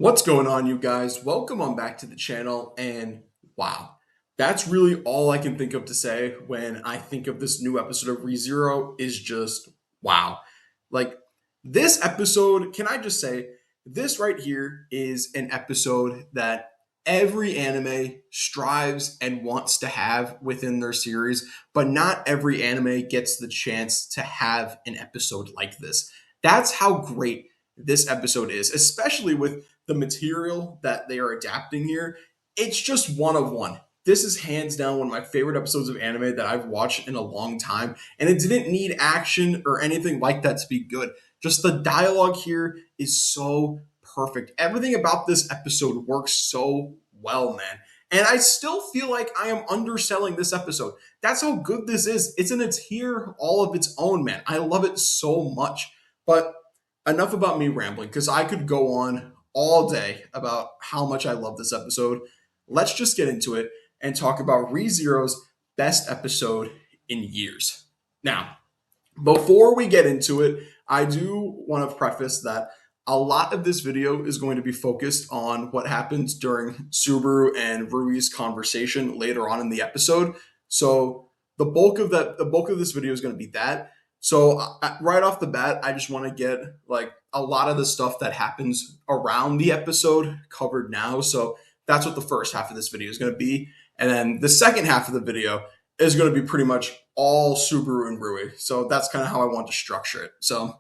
What's going on, you guys? Welcome on back to the channel. And wow, that's really all I can think of to say when I think of this new episode of ReZero is just wow. Like this episode, can I just say, this right here is an episode that every anime strives and wants to have within their series, but not every anime gets the chance to have an episode like this. That's how great this episode is, especially with the material that they are adapting here. It's just one of one. This is hands down one of my favorite episodes of anime that I've watched in a long time, and it didn't need action or anything like that to be good. Just the dialogue here is so perfect. Everything about this episode works so well, man. And I still feel like I am underselling this episode. That's how good this is. It's in its tier all of its own, man. I love it so much. But enough about me rambling because I could go on all day about how much I love this episode. Let's just get into it and talk about ReZero's best episode in years. Now, before we get into it, I do want to preface that a lot of this video is going to be focused on what happens during Subaru and Rui's conversation later on in the episode. So the bulk of this video is going to be that. So right off the bat, I just want to get like a lot of the stuff that happens around the episode covered now. So that's what the first half of this video is going to be. And then the second half of the video is going to be pretty much all Subaru and Rui. So that's kind of how I want to structure it. So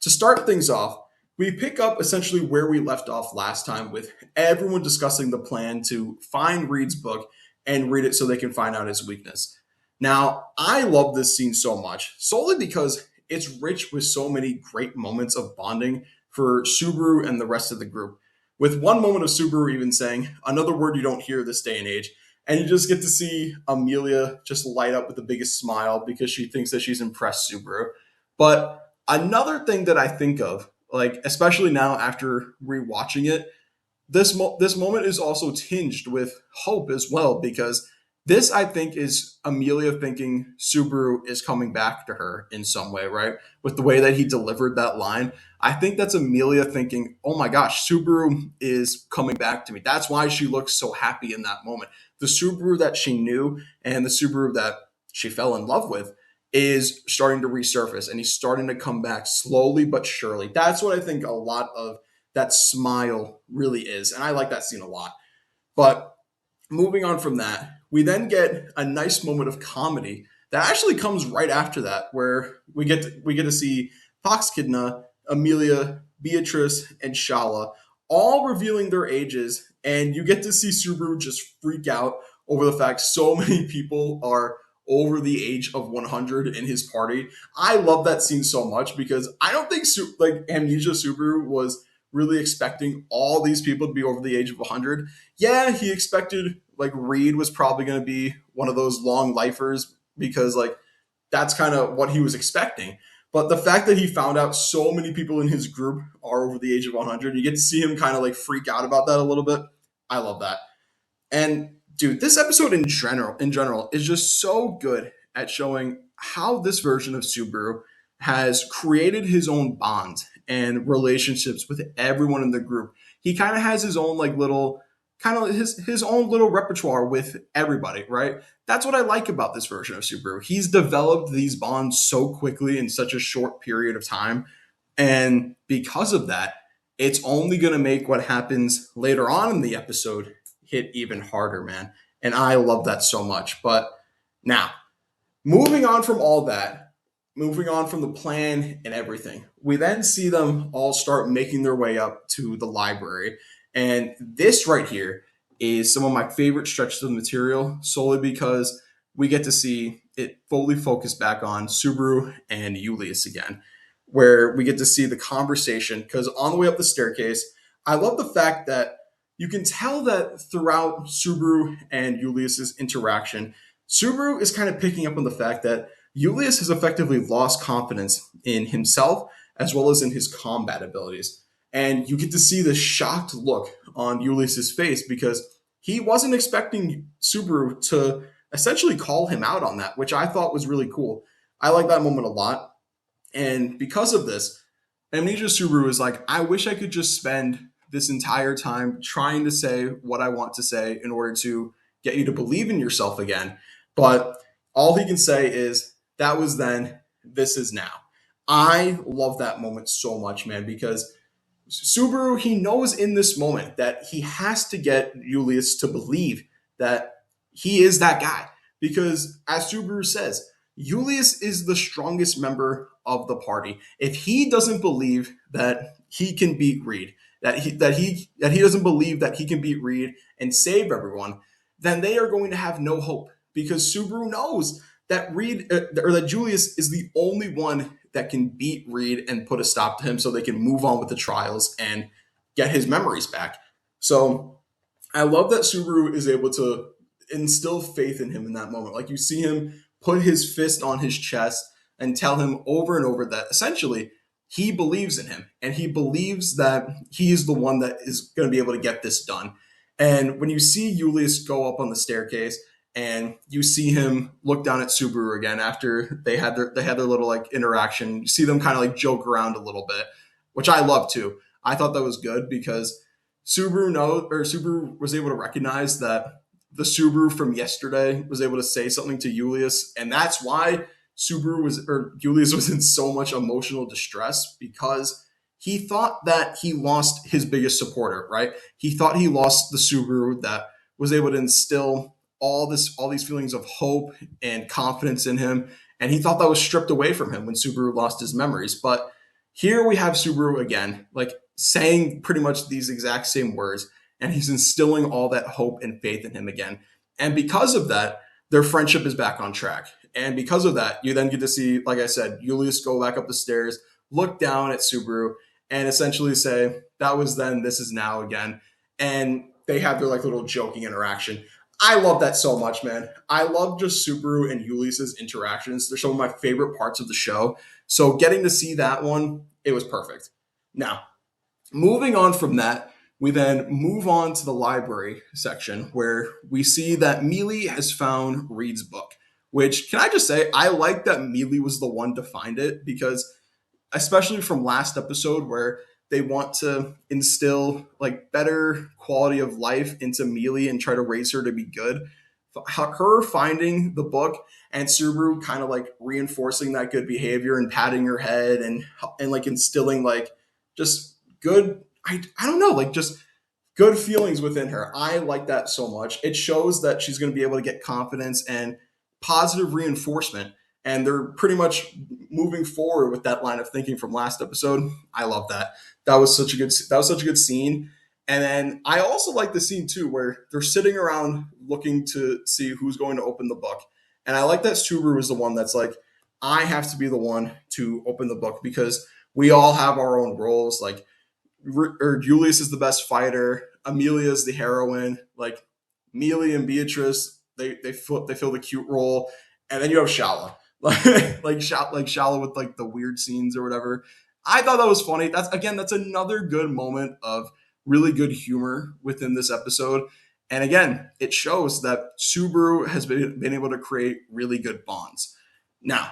to start things off, we pick up essentially where we left off last time with everyone discussing the plan to find Reid's book and read it so they can find out his weakness. Now, I love this scene so much, solely because it's rich with so many great moments of bonding for Subaru and the rest of the group. With one moment of Subaru even saying, another word you don't hear this day and age, and you just get to see Emilia just light up with the biggest smile because she thinks that she's impressed Subaru. But another thing that I think of, like especially now after rewatching it, this moment is also tinged with hope as well because this I think is Emilia thinking Subaru is coming back to her in some way, right? With the way that he delivered that line, I think that's Emilia thinking, "Oh my gosh, Subaru is coming back to me." That's why she looks so happy in that moment. The Subaru that she knew and the Subaru that she fell in love with is starting to resurface and he's starting to come back slowly but surely. That's what I think a lot of that smile really is. And I like that scene a lot. But moving on from that, we then get a nice moment of comedy that actually comes right after that, where we get to see Foxkidna, Emilia, Beatrice, and Shaula all revealing their ages, and you get to see Subaru just freak out over the fact so many people are over the age of 100 in his party. I love that scene so much because I don't think like Amnesia Subaru was really expecting all these people to be over the age of 100. Yeah, he expected like Reid was probably going to be one of those long lifers because like that's kind of what he was expecting. But the fact that he found out so many people in his group are over the age of 100, you get to see him kind of like freak out about that a little bit. I love that. And dude, this episode in general is just so good at showing how this version of Subaru has created his own bonds and relationships with everyone in the group. He kind of has his own like little kind of his own little repertoire with everybody, right? That's what I like about this version of Subaru. He's developed these bonds so quickly in such a short period of time. And because of that, it's only going to make what happens later on in the episode hit even harder, man. And I love that so much. But now, moving on from all that, moving on from the plan and everything, we then see them all start making their way up to the library. And this right here is some of my favorite stretches of the material solely because we get to see it fully focused back on Subaru and Julius again, where we get to see the conversation. Because on the way up the staircase, I love the fact that you can tell that throughout Subaru and Julius's interaction, Subaru is kind of picking up on the fact that Julius has effectively lost confidence in himself as well as in his combat abilities. And you get to see the shocked look on Julius's face because he wasn't expecting Subaru to essentially call him out on that, which I thought was really cool. I like that moment a lot. And because of this, Amnesia Subaru is like, I wish I could just spend this entire time trying to say what I want to say in order to get you to believe in yourself again. But all he can say is, that was then, this is now. I love that moment so much, man, because Subaru, he knows in this moment that he has to get Julius to believe that he is that guy. Because as Subaru says, Julius is the strongest member of the party. If he doesn't believe that he can beat Reid, that he doesn't believe that he can beat Reid and save everyone, then they are going to have no hope. Because Subaru knows that Reid or that Julius is the only one that can beat Reid and put a stop to him so they can move on with the trials and get his memories back. So I love that Subaru is able to instill faith in him in that moment. Like, you see him put his fist on his chest and tell him over and over that essentially he believes in him and he believes that he is the one that is going to be able to get this done. And when you see Julius go up on the staircase and you see him look down at Subaru again after they had their little like interaction, you see them kind of like joke around a little bit, which I love too. I thought that was good because Subaru was able to recognize that the Subaru from yesterday was able to say something to Julius, and that's why Julius was in so much emotional distress, because he thought that he lost his biggest supporter, right? He thought he lost the Subaru that was able to instill all these feelings of hope and confidence in him, and he thought that was stripped away from him when Subaru lost his memories. But here we have Subaru again, like saying pretty much these exact same words, and he's instilling all that hope and faith in him again. And because of that, their friendship is back on track. And because of that, you then get to see, like I said, Julius go back up the stairs, look down at Subaru, and essentially say, that was then, this is now again. And they have their like little joking interaction. I love that so much, man. I love just Subaru and Julius's interactions. They're some of my favorite parts of the show. So getting to see that one, it was perfect. Now, moving on from that, we then move on to the library section where we see that Meili has found Reid's book, which, can I just say, I like that Meili was the one to find it, because especially from last episode where they want to instill like better quality of life into Meili and try to raise her to be good. Her finding the book and Subaru kind of like reinforcing that good behavior and patting her head and like instilling like just good, I don't know, like just good feelings within her. I like that so much. It shows that she's going to be able to get confidence and positive reinforcement. And they're pretty much moving forward with that line of thinking from last episode. I love that. That was such a good scene. And then I also like the scene too, where they're sitting around looking to see who's going to open the book. And I like that Subaru is the one that's like, I have to be the one to open the book, because we all have our own roles. Like, or Julius is the best fighter, Emilia is the heroine, like Meili and Beatrice, they fill the cute role, and then you have Shaula, like Shaula with like the weird scenes or whatever. I thought that was funny. That's another good moment of really good humor within this episode. And again, it shows that Subaru has been able to create really good bonds. Now,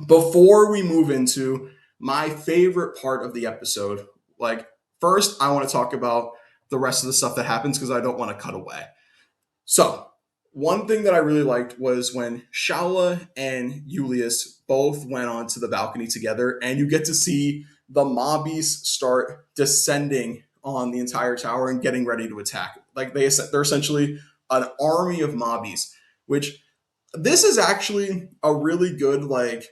before we move into my favorite part of the episode, like, first, I want to talk about the rest of the stuff that happens because I don't want to cut away. So, one thing that I really liked was when Shaula and Julius both went onto the balcony together, and you get to see the mobbies start descending on the entire tower and getting ready to attack. Like, they're essentially an army of mobbies, which this is actually a really good, like,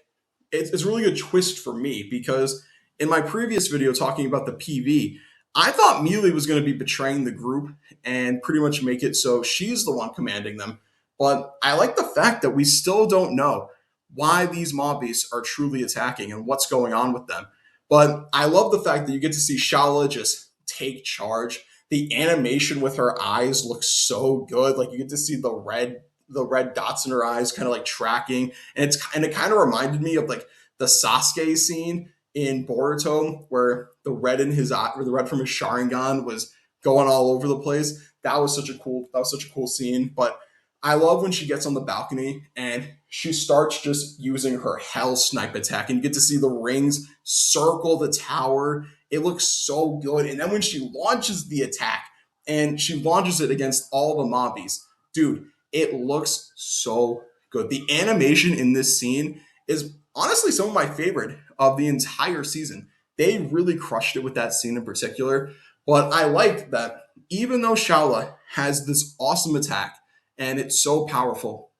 it's a really good twist for me, because in my previous video talking about the PV, I thought Meili was going to be betraying the group and pretty much make it so she's the one commanding them. But I like the fact that we still don't know why these mobbies are truly attacking and what's going on with them. But I love the fact that you get to see Shaula just take charge. The animation with her eyes looks so good. Like, you get to see the red dots in her eyes kind of like tracking. And it kind of reminded me of like the Sasuke scene in Boruto, where the red in his eye, or the red from his Sharingan, was going all over the place. That was such a cool scene. But I love when she gets on the balcony and she starts just using her hell snipe attack, and you get to see the rings circle the tower. It looks so good. And then when she launches the attack and she launches it against all the mobbies, dude, it looks so good. The animation in this scene is honestly some of my favorite of the entire season. They really crushed it with that scene in particular. But I like that even though Shaula has this awesome attack and it's so powerful,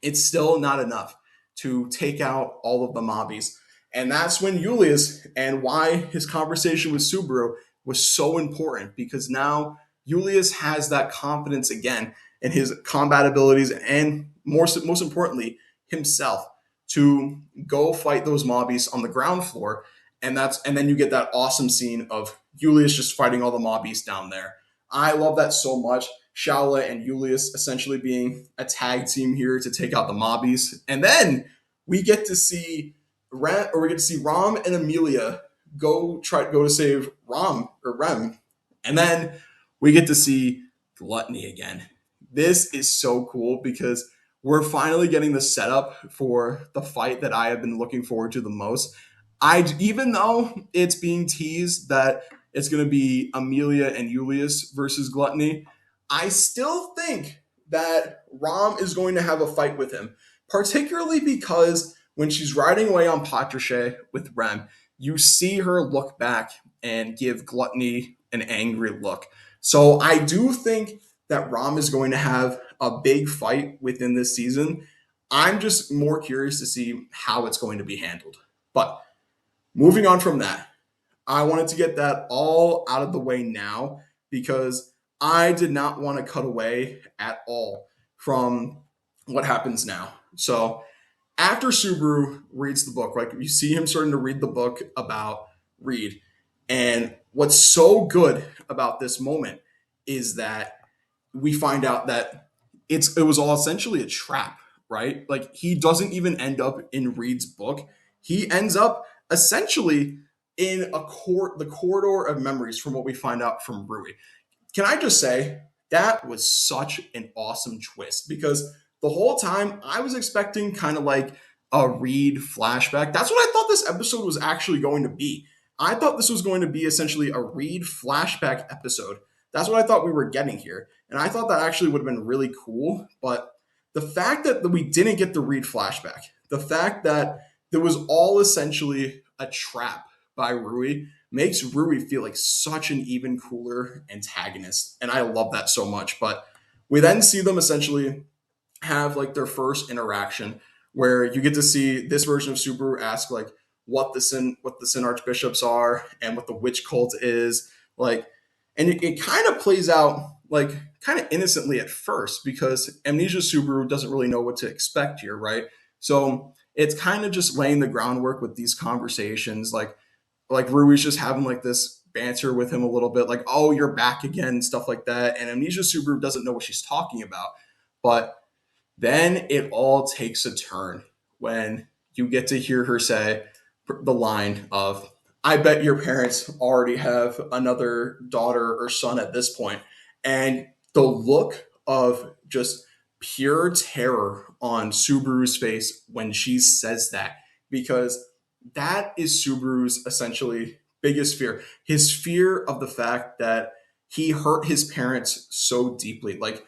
it's still not enough to take out all of the mobbies. And that's when Julius, and why his conversation with Subaru was so important, because now Julius has that confidence again in his combat abilities, and most importantly, himself, to go fight those mobbies on the ground floor. And then you get that awesome scene of Julius just fighting all the mobbies down there. I love that so much. Shaula and Julius essentially being a tag team here to take out the mobbies. And then we get to see Ram and Emilia go to save Rem. And then we get to see Gluttony again. This is so cool because we're finally getting the setup for the fight that I have been looking forward to the most. Even though it's being teased that it's going to be Emilia and Julius versus Gluttony, I still think that Ram is going to have a fight with him, particularly because when she's riding away on Patricia with Rem, you see her look back and give Gluttony an angry look. So I do think that Ram is going to have a big fight within this season. I'm just more curious to see how it's going to be handled. But moving on from that, I wanted to get that all out of the way now because I did not want to cut away at all from what happens now. So after Subaru reads the book, like you see him starting to read the book about Reid. And what's so good about this moment is that we find out that it was all essentially a trap, right? Like he doesn't even end up in Reid's book. He ends up essentially in the corridor of memories from what we find out from Rui. Can I just say that was such an awesome twist, because the whole time I was expecting kind of like a Reid flashback. That's what I thought this episode was actually going to be. I thought this was going to be essentially a Reid flashback episode. That's what I thought we were getting here. And I thought that actually would have been really cool. But the fact that we didn't get the Reid flashback, the fact that there was all essentially a trap by Rui, makes Rui feel like such an even cooler antagonist. And I love that so much. But we then see them essentially have like their first interaction, where you get to see this version of Subaru ask like what the sin archbishops are and what the witch cult is. Like, and it kind of plays out like kind of innocently at first, because Amnesia Subaru doesn't really know what to expect here, right? So it's kind of just laying the groundwork with these conversations, like Rui's just having like this banter with him a little bit, like, oh, you're back again, stuff like that. And Amnesia Subaru doesn't know what she's talking about. But then it all takes a turn when you get to hear her say the line of, I bet your parents already have another daughter or son at this point. And the look of just pure terror on Subaru's face when she says that, because that is Subaru's essentially biggest fear. His fear of the fact that he hurt his parents so deeply. Like,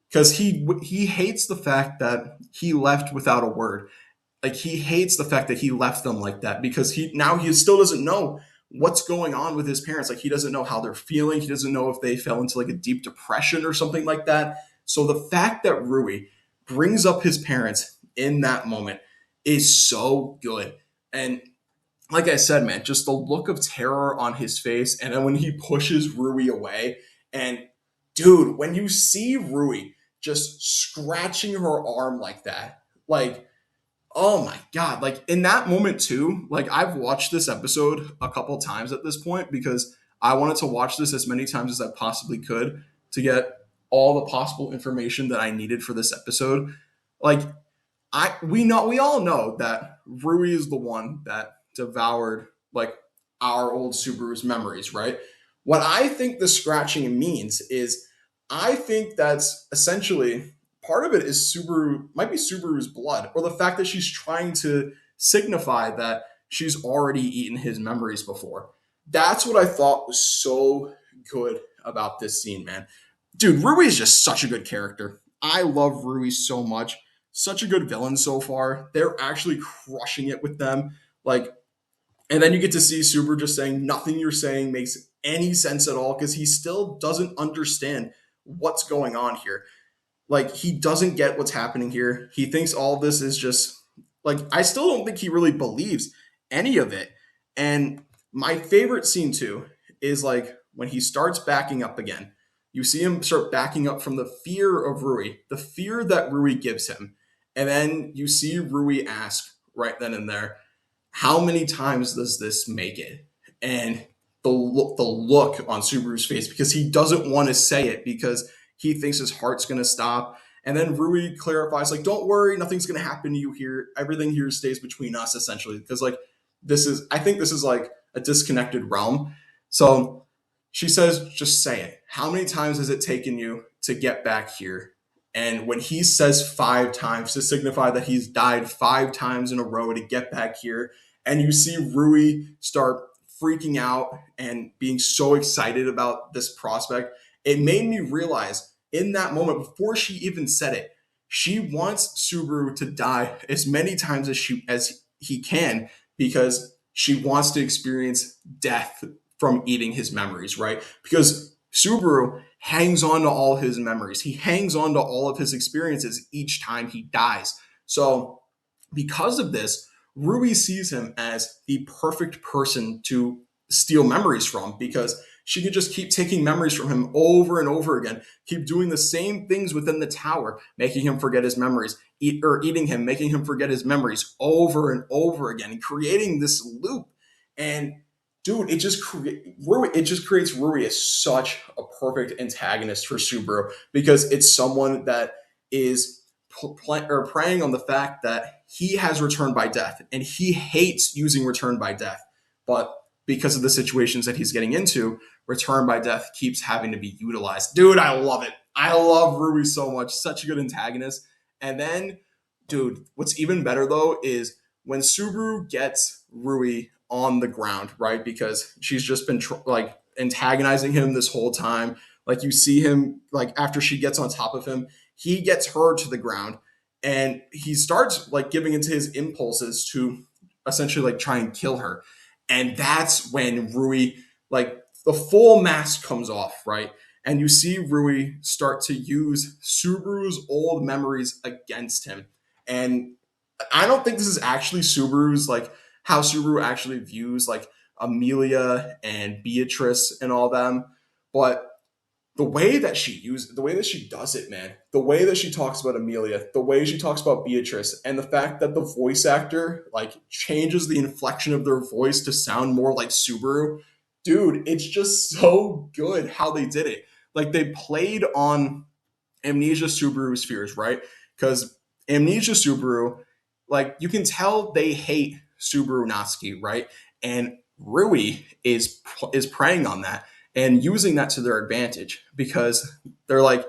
because he hates the fact that he left without a word. Like he hates the fact that he left them like that, because he still doesn't know what's going on with his parents. Like he doesn't know how they're feeling. He doesn't know if they fell into like a deep depression or something like that. So the fact that Rui brings up his parents in that moment is so good. And like I said, man, just the look of terror on his face, and then when he pushes Rui away, and dude, when you see Rui just scratching her arm like that, like, oh my god, like in that moment too, like I've watched this episode a couple times at this point, because I wanted to watch this as many times as I possibly could to get all the possible information that I needed for this episode. Like we all know that Rui is the one that devoured like our old Subaru's memories, right? What I think the scratching means is, I think that's essentially part of it is Subaru, might be Subaru's blood, or the fact that she's trying to signify that she's already eaten his memories before. That's what I thought was so good about this scene, man. Dude, Rui is just such a good character. I love Rui so much. Such a good villain so far. They're actually crushing it with them. Like, and then you get to see Subaru just saying nothing you're saying makes any sense at all because he still doesn't understand what's going on here. Like, he doesn't get what's happening here. He thinks all this is just like, I still don't think he really believes any of it. And my favorite scene too is like when he starts backing up again. You see him start backing up from the fear of Rui, the fear that Rui gives him. And then you see Rui ask right then and there, how many times does this make it? And the look on Subaru's face, because he doesn't want to say it because he thinks his heart's going to stop. And then Rui clarifies, like, don't worry, nothing's going to happen to you here. Everything here stays between us, essentially. Because, like, I think this is like a disconnected realm. So she says, just say it. How many times has it taken you to get back here? And when he says 5 times to signify that he's died 5 times in a row to get back here, and you see Rui start freaking out and being so excited about this prospect, it made me realize in that moment, before she even said it, she wants Subaru to die as many times as he can because she wants to experience death from eating his memories, right? Because Subaru hangs on to all his memories. He hangs on to all of his experiences each time he dies. So because of this, Rui sees him as the perfect person to steal memories from because she could just keep taking memories from him over and over again, keep doing the same things within the tower, making him forget his memories, eating him, making him forget his memories over and over again, creating this loop. And dude, it just creates Rui as such a perfect antagonist for Subaru because it's someone that is preying on the fact that he has returned by death and he hates using return by death, but because of the situations that he's getting into, return by death keeps having to be utilized. Dude, I love it. I love Rui so much. Such a good antagonist. And then, dude, what's even better though is when Subaru gets Rui on the ground, right? Because she's just been like antagonizing him this whole time. Like you see him, like after she gets on top of him, he gets her to the ground and he starts like giving into his impulses to essentially like try and kill her. And that's when Rui, like the full mask comes off, right? And you see Rui start to use Subaru's old memories against him. And I don't think this is actually Subaru's, like how Subaru actually views like Emilia and Beatrice and all them. But the way that she does it, man, the way that she talks about Emilia, the way she talks about Beatrice, and the fact that the voice actor like changes the inflection of their voice to sound more like Subaru, dude, it's just so good how they did it. Like they played on Amnesia Subaru's fears, right? Because Amnesia Subaru, like you can tell they hate Subarunatsuki, right? And Rui is preying on that and using that to their advantage because they're like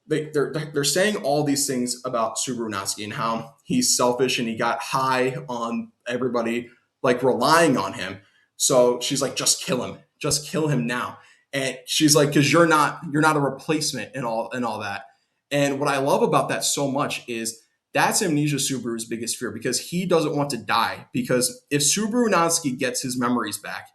they're saying all these things about Subarunatsuki and how he's selfish and he got high on everybody like relying on him. So she's like, just kill him now. And she's like, because you're not a replacement and all that. And what I love about that so much is that's Amnesia Subaru's biggest fear because he doesn't want to die. Because if Subaru Natsuki gets his memories back,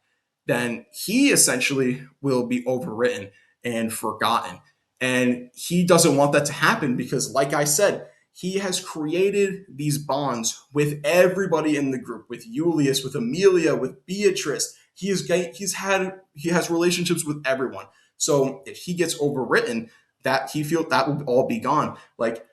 then he essentially will be overwritten and forgotten. And he doesn't want that to happen because, like I said, he has created these bonds with everybody in the group, with Julius, with Emilia, with Beatrice. He has relationships with everyone. So if he gets overwritten, that he feel that will all be gone. Like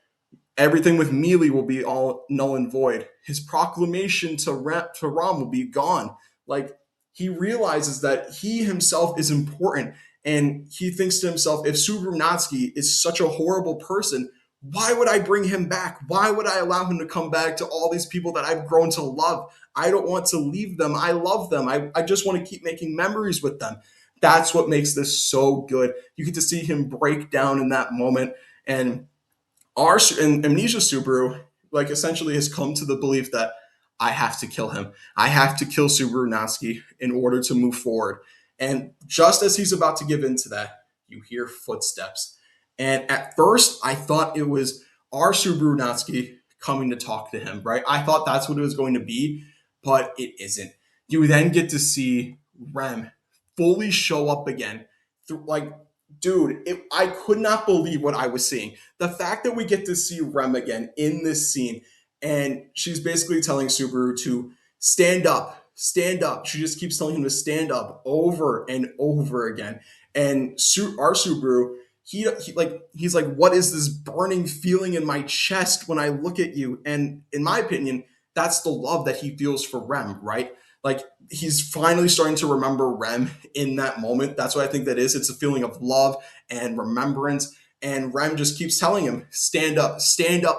everything with Meili will be all null and void. His proclamation to Ram will be gone. Like he realizes that he himself is important, and he thinks to himself, if Subarunatsuki is such a horrible person, why would I bring him back? Why would I allow him to come back to all these people that I've grown to love? I don't want to leave them. I love them. I just want to keep making memories with them. That's what makes this so good. You get to see him break down in that moment. And and Amnesia Subaru like essentially has come to the belief that I have to kill him. I have to kill Subarunatsuki in order to move forward. And just as he's about to give in to that, you hear footsteps. And at first, I thought it was our Subarunatsuki coming to talk to him, right? I thought that's what it was going to be, but it isn't. You then get to see Rem fully show up again. Like, dude, I could not believe what I was seeing. The fact that we get to see Rem again in this scene, and she's basically telling Subaru to stand up, stand up. She just keeps telling him to stand up over and over again. And our Subaru, he's like, what is this burning feeling in my chest when I look at you? And in my opinion, that's the love that he feels for Rem, right? Like he's finally starting to remember Rem in that moment. That's what I think that is. It's a feeling of love and remembrance. And Rem just keeps telling him, stand up,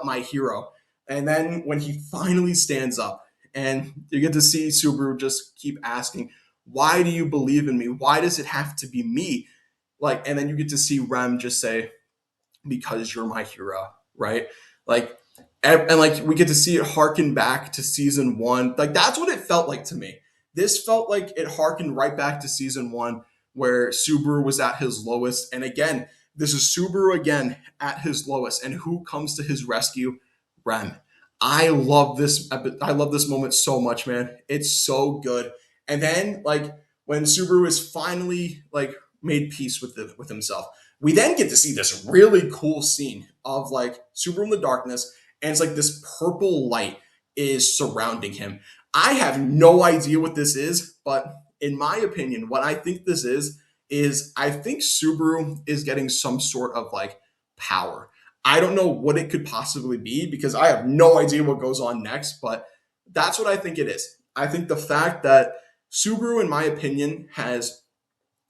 my hero. And then when he finally stands up, and you get to see Subaru just keep asking, why do you believe in me? Why does it have to be me? Like, and then you get to see Rem just say, because you're my hero, right? Like, and like we get to see it harken back to season one. Like that's what it felt like to me. This felt like it harkened right back to season one, where Subaru was at his lowest. And again, this is Subaru again at his lowest, and who comes to his rescue? Rem. I love this. I love this moment so much, man. It's so good. And then, like when Subaru is finally like made peace with himself, we then get to see this really cool scene of like Subaru in the darkness, and it's like this purple light is surrounding him. I have no idea what this is, but in my opinion, what I think this is I think Subaru is getting some sort of like power. I don't know what it could possibly be because I have no idea what goes on next, but that's what I think it is. I think the fact that Subaru, in my opinion,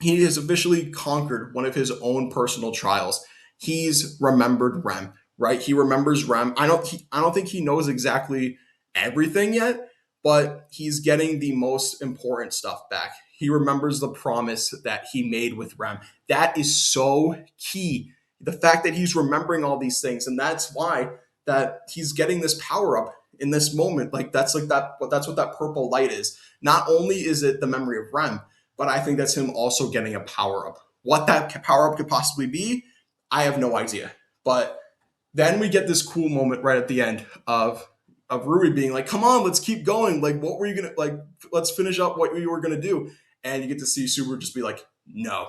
he has officially conquered one of his own personal trials. He's remembered Rem, right? He remembers Rem. I don't think he knows exactly everything yet, but he's getting the most important stuff back. He remembers the promise that he made with Rem. That is so key. The fact that he's remembering all these things, and that's why that he's getting this power up in this moment. That's what that purple light is. Not only is it the memory of Rem, but I think that's him also getting a power up. What that power up could possibly be, I have no idea. But then we get this cool moment right at the end of Rui being like, "Come on, let's keep going. Like, what were you gonna like? Let's finish up what you were gonna do." And you get to see Subaru just be like, "No,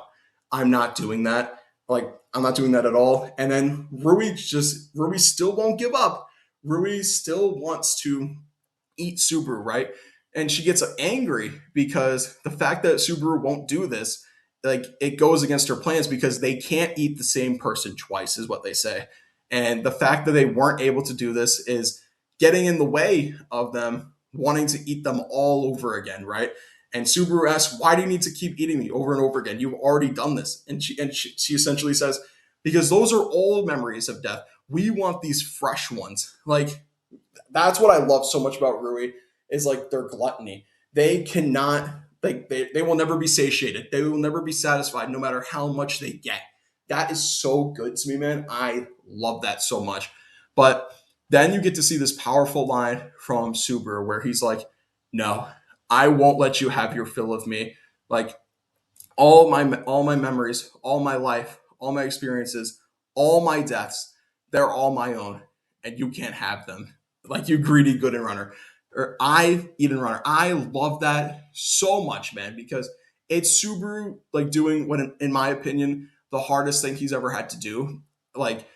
I'm not doing that. Like, I'm not doing that at all." And then Rui still won't give up. Rui still wants to eat Subaru, right? And she gets angry because the fact that Subaru won't do this, like it goes against her plans because they can't eat the same person twice, is what they say. And the fact that they weren't able to do this is getting in the way of them wanting to eat them all over again, right? And Subaru asks, "Why do you need to keep eating me over and over again? You've already done this." And she essentially says, "Because those are old memories of death. We want these fresh ones." Like that's what I love so much about Rui is like their gluttony. They cannot like they will never be satiated. They will never be satisfied no matter how much they get. That is so good to me, man. I love that so much. But then you get to see this powerful line from Subaru where he's like, "No, I won't let you have your fill of me. Like all my memories, all my life, all my experiences, all my deaths, they're all my own, and you can't have them. Like you greedy good and runner." Or I eat and runner. I love that so much, man, because it's Subaru like doing what in my opinion, the hardest thing he's ever had to do. Like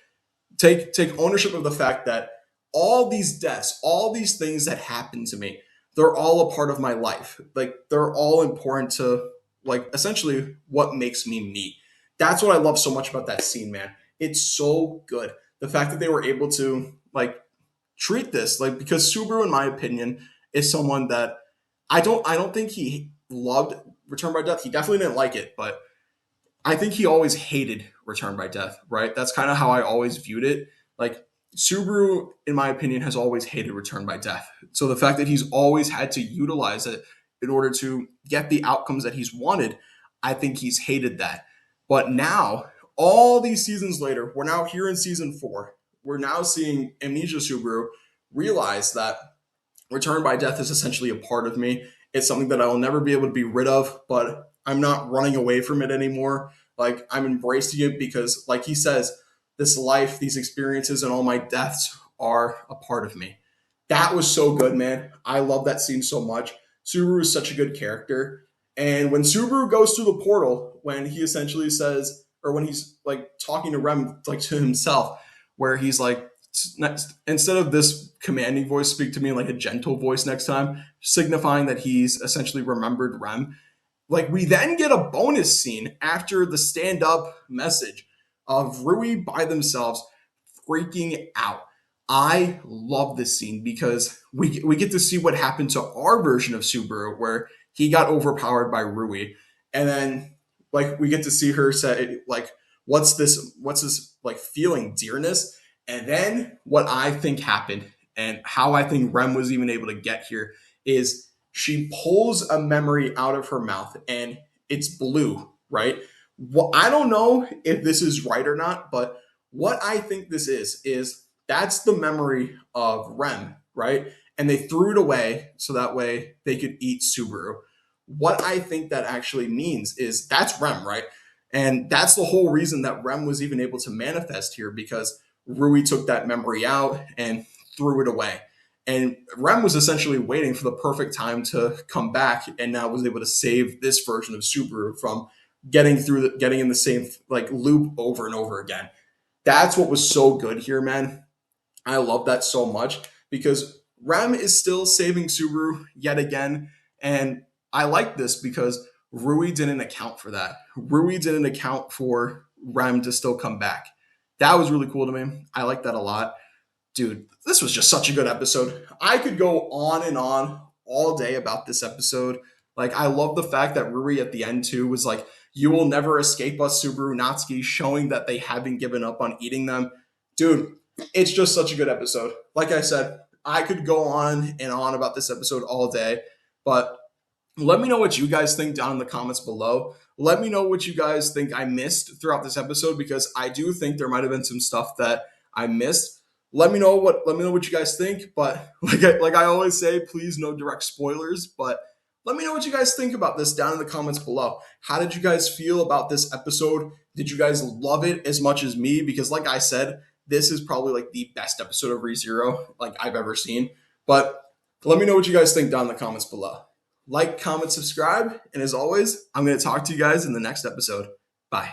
take ownership of the fact that all these deaths, all these things that happen to me, they're all a part of my life. Like they're all important to like essentially what makes me me. That's what I love so much about that scene, man. It's so good. The fact that they were able to like treat this like because Subaru, in my opinion, is someone that I don't think he loved Return by Death. He definitely didn't like it, but I think he always hated Return by Death, right? That's kind of how I always viewed it. Like Subaru, in my opinion, has always hated Return by Death. So the fact that he's always had to utilize it in order to get the outcomes that he's wanted, I think he's hated that. But now, all these seasons later, we're now here in season four. we're now seeing Amnesia Subaru realize that return by death is essentially a part of me. It's something that I will never be able to be rid of, but I'm not running away from it anymore. Like, I'm embracing it because, like he says, this life, these experiences, and all my deaths are a part of me. That was so good, man. I love that scene so much. Subaru is such a good character. And when Subaru goes through the portal, when he essentially says, or when he's like talking to Rem, like to himself, where he's like, instead of this commanding voice, speak to me in like a gentle voice next time, signifying that he's essentially remembered Rem. Like, we then get a bonus scene after the stand up message of Rui by themselves freaking out. I love this scene because we get to see what happened to our version of Subaru, where he got overpowered by Rui, and then like we get to see her say like, what's this like feeling, dearness?" And then what I think happened, and how I think Rem was even able to get here, is she pulls a memory out of her mouth and it's blue, right? Well, I don't know if this is right or not, but what I think this is that's the memory of Rem, right? And they threw it away so that way they could eat Subaru. What I think that actually means is that's Rem, right? And that's the whole reason that Rem was even able to manifest here, because Rui took that memory out and threw it away. And Rem was essentially waiting for the perfect time to come back, and now was able to save this version of Subaru from getting in the same like loop over and over again. That's what was so good here, man. I love that so much because Rem is still saving Subaru yet again. And I like this because Rui didn't account for that. Rui didn't account for Rem to still come back. That was really cool to me. I like that a lot. Dude, this was just such a good episode. I could go on and on all day about this episode. Like, I love the fact that Rui at the end too was like, "You will never escape us, Subarunatsuki," showing that they haven't given up on eating them. Dude, it's just such a good episode. Like I said, I could go on and on about this episode all day, but let me know what you guys think down in the comments below. Let me know what you guys think I missed throughout this episode, because I do think there might have been some stuff that I missed. Let me know what you guys think. But like I always say, please no direct spoilers. But let me know what you guys think about this down in the comments below. How did you guys feel about this episode? Did you guys love it as much as me? Because like I said, this is probably like the best episode of ReZero like I've ever seen. But let me know what you guys think down in the comments below. Like, comment, subscribe, and as always, I'm going to talk to you guys in the next episode. Bye.